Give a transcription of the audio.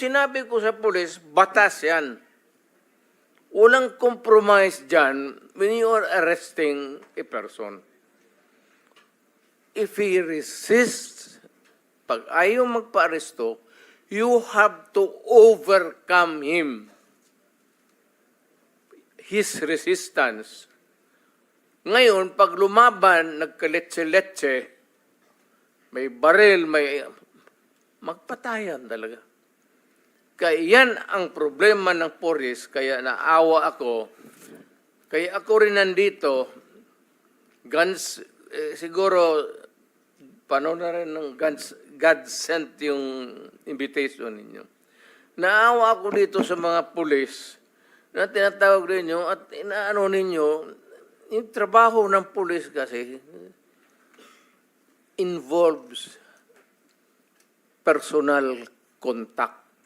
sinabi ko sa pulis, batas yan. Walang compromise dyan when you are arresting a person. If he resists, pag ayaw magpa-aresto, you have to overcome him. His resistance. Ngayon, pag lumaban, nagkaletse-letse, may baril, may magpatayan talaga. Kaya yan ang problema ng pulis, kaya naawa ako. Kaya ako rin nandito, guns, siguro, paano na rin ng God sent yung invitation ninyo. Naawa ako dito sa mga pulis na tinatawag ninyo at inaano ninyo, yung trabaho ng pulis kasi involves personal contact.